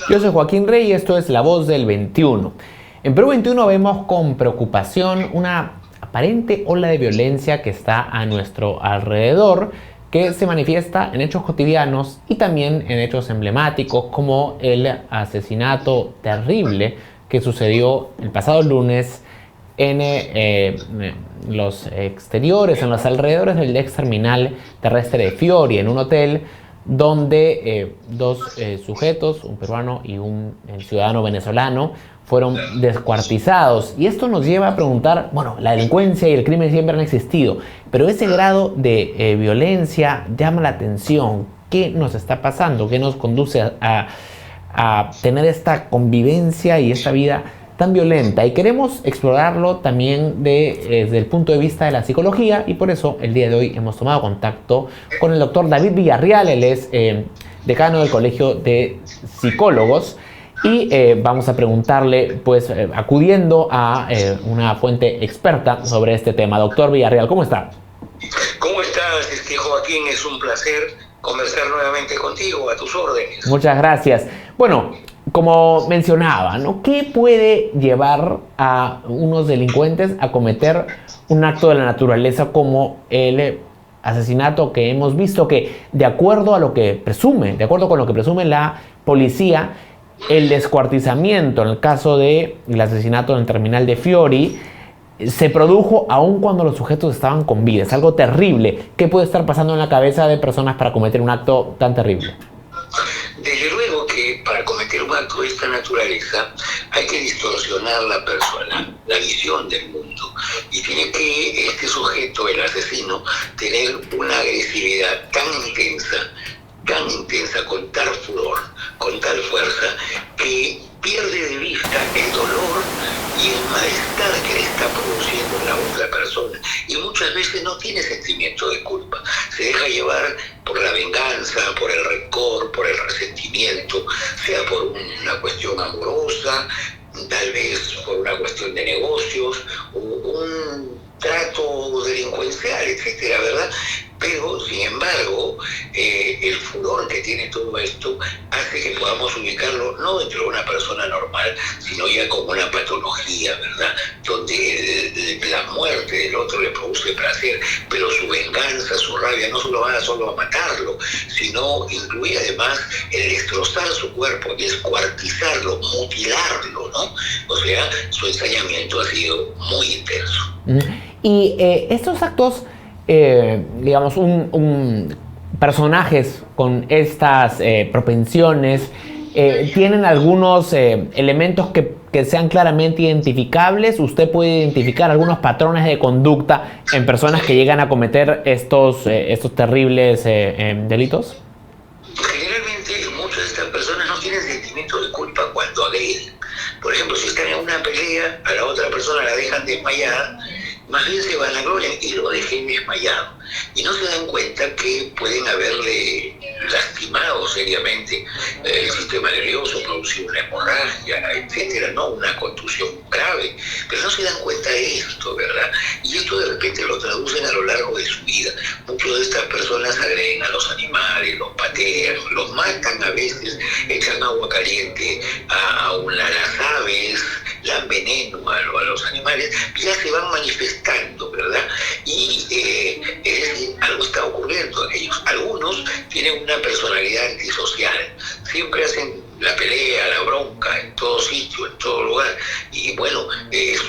Yo soy Joaquín Rey y esto es La Voz del 21. En Perú 21 vemos con preocupación una aparente ola de violencia que está a nuestro alrededor, que se manifiesta en hechos cotidianos y también en hechos emblemáticos como el asesinato terrible que sucedió el pasado lunes en los exteriores, en los alrededores del ex terminal terrestre de Fiori, en un hotel donde dos sujetos, un peruano y un ciudadano venezolano, fueron descuartizados. Y esto nos lleva a preguntar, bueno, la delincuencia y el crimen siempre han existido, pero ese grado de violencia llama la atención. ¿Qué nos está pasando? ¿Qué nos conduce a tener esta convivencia y esta vida tan violenta? Y queremos explorarlo también desde el punto de vista de la psicología, y por eso el día de hoy hemos tomado contacto con el doctor David Villarreal. Él es decano del Colegio de Psicólogos, y vamos a preguntarle, pues acudiendo a una fuente experta sobre este tema. Doctor Villarreal, ¿cómo está? ¿Cómo estás, Joaquín? Es un placer conversar nuevamente contigo, a tus órdenes. Muchas gracias. Bueno, como mencionaba, ¿no? ¿Qué puede llevar a unos delincuentes a cometer un acto de la naturaleza como el asesinato que hemos visto, que de acuerdo con lo que presume la policía, el descuartizamiento en el caso del asesinato en el terminal de Fiori se produjo aún cuando los sujetos estaban con vida? Es algo terrible. ¿Qué puede estar pasando en la cabeza de personas para cometer un acto tan terrible? Desde luego que para cometer un acto de esta naturaleza hay que distorsionar la persona, la visión del mundo. Y tiene que este sujeto, el asesino, tener una agresividad tan intensa, con tal furor, con tal fuerza, que pierde de vista el dolor y el malestar que le está produciendo la otra persona, y muchas veces no tiene sentimiento de culpa, se deja llevar por la venganza, por el rencor, por el resentimiento, sea por una cuestión amorosa, tal vez por una cuestión de negocios, o un trato delincuencial, etcétera, ¿verdad? Pero, sin embargo, el furor que tiene todo esto hace que podamos ubicarlo no dentro de una persona normal, sino ya como una patología, ¿verdad? Donde la muerte del otro le produce placer, pero su venganza, su rabia, no solo va solo a matarlo, sino incluye además el destrozar su cuerpo, descuartizarlo, mutilarlo, ¿no? O sea, su ensañamiento ha sido muy intenso. Y estos actos, digamos, personajes con estas propensiones, ¿tienen algunos elementos que sean claramente identificables? ¿Usted puede identificar algunos patrones de conducta en personas que llegan a cometer estos terribles delitos? Generalmente muchas de estas personas no tienen sentimiento de culpa cuando agreden. Por ejemplo, si están en una pelea, a la otra persona la dejan desmayada, más bien se vanaglorian y lo dejen desmayado. Y no se dan cuenta que pueden haberle lastimado seriamente el sistema nervioso, producido una hemorragia, etcétera, no una contusión grave. Pero no se dan cuenta de esto, ¿verdad? Y esto de repente lo traducen a lo largo de su vida. Muchas de estas personas agreden a los animales, los patean, los matan a veces, echan agua caliente a las aves, dan veneno a los animales, ya se van manifestando, ¿verdad? Y es decir, algo está ocurriendo en ellos. Algunos tienen una personalidad antisocial, siempre hacen la pelea, la bronca en todo sitio, en todo lugar, y bueno,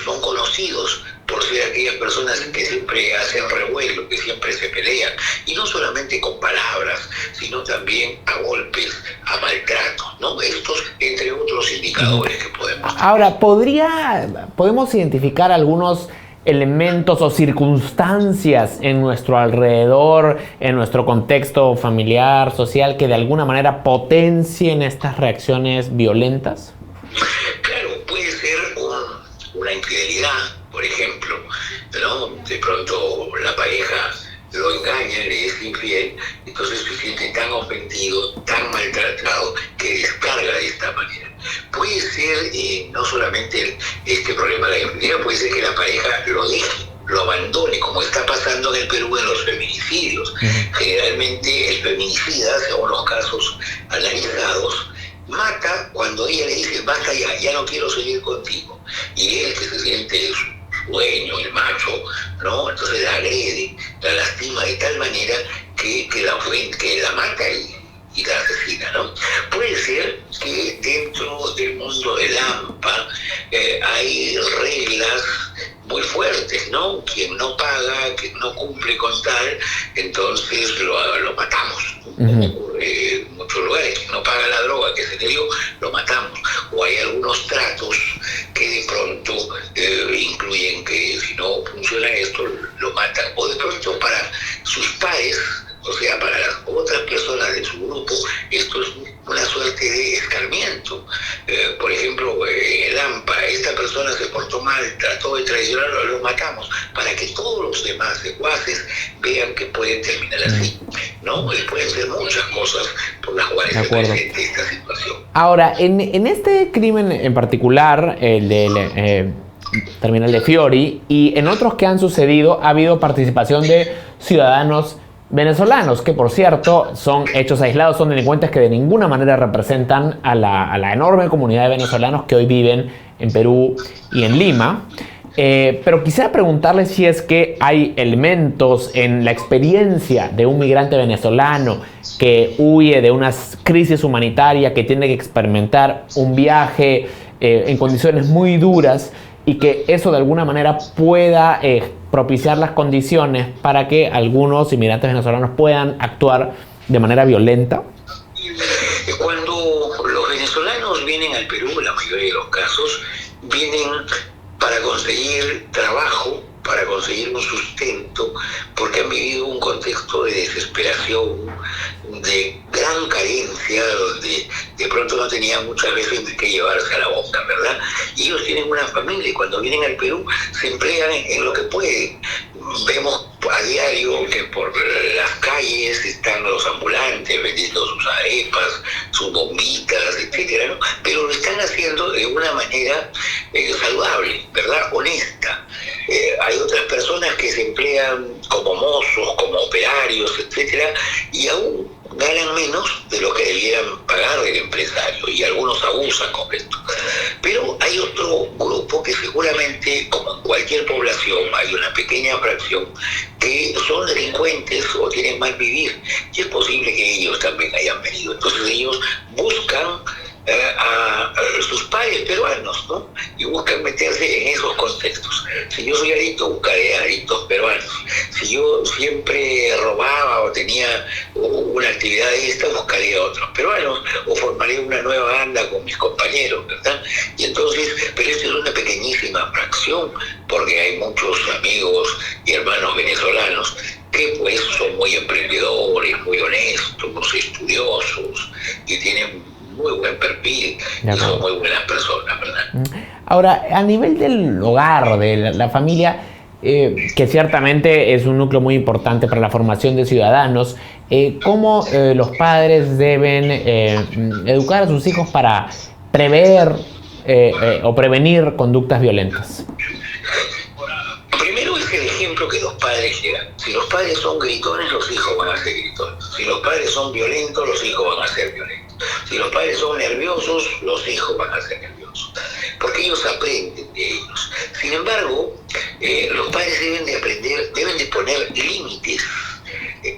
son conocidos por ser aquellas personas que siempre hacen revuelo, que siempre se pelean, y no solamente con palabras, sino también a golpes, a maltratos, ¿no? Estos, entre otros indicadores que podemos tener. Ahora, ¿podemos identificar algunos elementos o circunstancias en nuestro alrededor, en nuestro contexto familiar, social, que de alguna manera potencien estas reacciones violentas? Claro, puede ser una infidelidad, por ejemplo, ¿no? De pronto la pareja lo engaña, le es infiel, entonces se siente tan ofendido, tan maltratado, que descarga de esta manera. Puede ser no solamente este problema de la infidelidad, puede ser que la pareja lo deje, lo abandone, como está pasando en el Perú en los feminicidios. Generalmente el feminicida, según los casos analizados, mata cuando ella le dice, basta ya, ya no quiero seguir contigo. Y él, que se siente dueño, el macho, ¿no? Entonces la agrede, la lastima de tal manera que la mata y la asesina, ¿no? Puede ser que dentro del mundo del AMPA hay reglas muy fuertes, ¿no? Quien no paga, quien no cumple con tal, entonces lo matamos. Como ocurre en muchos lugares, quien no paga la droga que se le dio, lo matamos. O hay algunos tratos que de pronto incluyen que si no funciona esto, lo matan. O de pronto para sus pares, o sea, para las otras personas de su grupo, esto es una suerte de escarmiento. Por ejemplo, en el AMPA, esta persona se portó mal, trató de traicionarlo, lo matamos, para que todos los demás secuaces vean que pueden terminar así, ¿no? Y pueden ser muchas cosas por las cuales se presenta esta situación. Ahora, en este crimen en particular, el del terminal de Fiori, y en otros que han sucedido, ha habido participación de ciudadanos venezolanos, que por cierto son hechos aislados, son delincuentes que de ninguna manera representan a la enorme comunidad de venezolanos que hoy viven en Perú y en Lima. Pero quisiera preguntarle si es que hay elementos en la experiencia de un migrante venezolano que huye de una crisis humanitaria, que tiene que experimentar un viaje en condiciones muy duras, y que eso de alguna manera pueda propiciar las condiciones para que algunos inmigrantes venezolanos puedan actuar de manera violenta. Cuando los venezolanos vienen al Perú, en la mayoría de los casos, vienen para conseguir trabajo, para conseguir un sustento, porque han vivido un contexto de desesperación, de gran carencia, donde de pronto no tenían muchas veces de qué llevarse a la boca, ¿verdad? Y ellos tienen una familia y cuando vienen al Perú se emplean en lo que pueden. Vemos a diario que por las calles están los ambulantes vendiendo sus arepas, sus bombitas, etcétera, ¿no? Pero lo están haciendo de una manera saludable, ¿verdad? Honesta. Hay otras personas que se emplean como mozos, como operarios, etcétera, y aún ganan menos de lo que debieran pagar el empresario, y algunos abusan con esto. Pero hay otro grupo que seguramente, como en cualquier población, hay una pequeña fracción que son delincuentes o tienen mal vivir, y es posible que ellos también hayan venido. Entonces ellos buscan a sus pares peruanos, ¿no? Y buscan meterse en esos contextos. Si yo soy adicto, buscaré adictos peruanos. Si yo siempre robaba o tenía una actividad de esta, buscaré a otros peruanos o formaré una nueva banda con mis compañeros, ¿verdad? Y entonces, pero esto es una pequeñísima fracción, porque hay muchos amigos y hermanos venezolanos que pues son muy emprendedores, muy honestos, estudiosos, y tienen muy buen perfil y son muy buenas personas, ¿verdad? Ahora, a nivel del hogar, de la familia, que ciertamente es un núcleo muy importante para la formación de ciudadanos, ¿cómo los padres deben educar a sus hijos para prever o prevenir conductas violentas? Primero es el ejemplo que los padres llevan. Si los padres son gritones, los hijos van a ser gritones. Si los padres son violentos, los hijos van a ser violentos. Si los padres son nerviosos, los hijos van a ser nerviosos, porque ellos aprenden de ellos. Sin embargo, los padres deben de aprender, deben de poner límites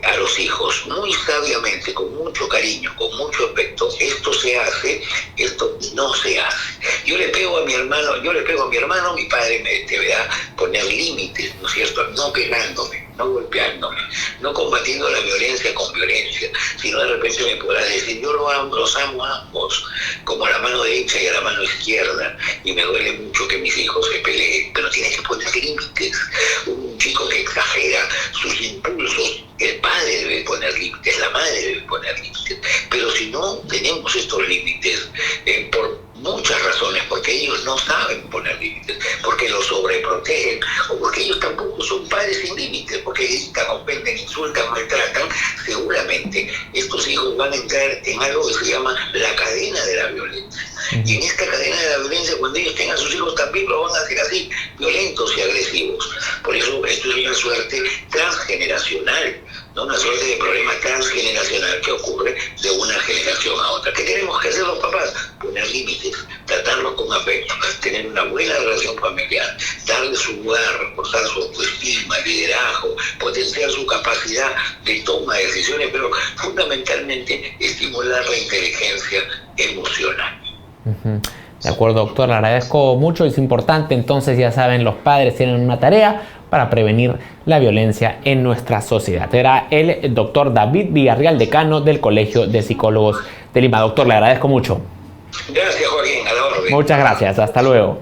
a los hijos, muy sabiamente, con mucho cariño, con mucho afecto. Esto se hace, esto no se hace. Yo le pego a mi hermano, mi padre me deberá poner límites, ¿no es cierto? No pegándome, no golpeándome, no combatiendo la violencia con violencia, sino de repente me podrá decir, yo los amo a ambos, como a la mano derecha y a la mano izquierda, y me duele mucho que mis hijos se peleen, pero tienes que poner límites. Un chico que exagera sus impulsos, el padre debe poner límites, la madre debe poner límites, pero si no tenemos estos límites, por muchas razones, porque ellos no saben poner límites, porque los sobreprotegen, o porque ellos tampoco son padres sin límites, porque gritan, ofenden, insultan, maltratan, seguramente estos hijos van a entrar en algo que se llama la cadena de la violencia. Y en esta cadena de la violencia, cuando ellos tengan sus hijos, también lo van a hacer así, violentos y agresivos. Por eso esto es una suerte transgeneracional, ¿no? Una suerte de problema transgeneracional que ocurre de una generación a otra. ¿Qué tenemos que hacer los papás? Poner límites, tratarlos con afecto, tener una buena relación familiar, darle su lugar, reforzar su autoestima, liderazgo, potenciar su capacidad de toma de decisiones, pero fundamentalmente estimular la inteligencia emocional. De acuerdo, doctor, le agradezco mucho. Es importante, entonces, ya saben, los padres tienen una tarea para prevenir la violencia en nuestra sociedad. Era el doctor David Villarreal, decano del Colegio de Psicólogos de Lima. Doctor, le agradezco mucho. Gracias, Joaquín, a la orden. Muchas gracias, hasta luego.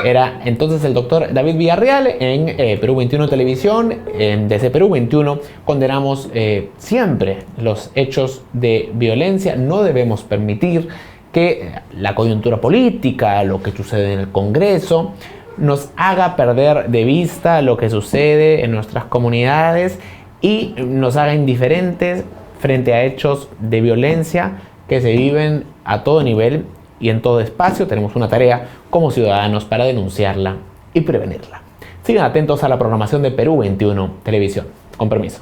Era entonces el doctor David Villarreal en Perú 21 Televisión. Desde Perú 21 condenamos siempre los hechos de violencia. No debemos permitir que la coyuntura política, lo que sucede en el Congreso, nos haga perder de vista lo que sucede en nuestras comunidades y nos haga indiferentes frente a hechos de violencia que se viven a todo nivel y en todo espacio. Tenemos una tarea como ciudadanos para denunciarla y prevenirla. Sigan atentos a la programación de Perú 21 Televisión. Con permiso.